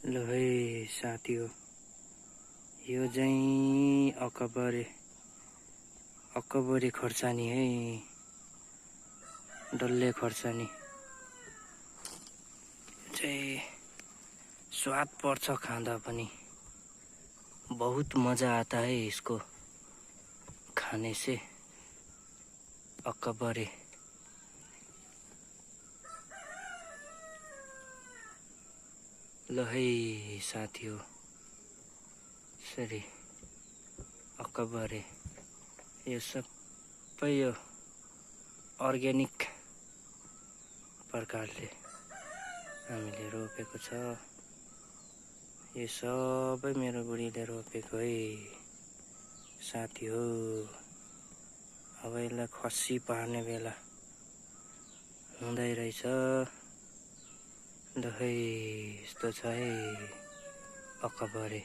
ल है साथी हो, यो चाहिँ अकबरे खोर्सानी है, डल्ले खोर्सानी चाहिँ स्वाद पर्छ खाँदा पनि, बहुत मजा आता है इसको खाने से। अकबरे ल है साथी हो, सरी अकबरे यो सबै यो अर्ग्यानिक प्रकारले हामीले रोपेको छ। यो सबै मेरो बुढीले रोपेको है साथी हो। अब यसलाई खसी पार्ने बेला हुँदै रहेछ। ल है यस्तो छ है अकबरे।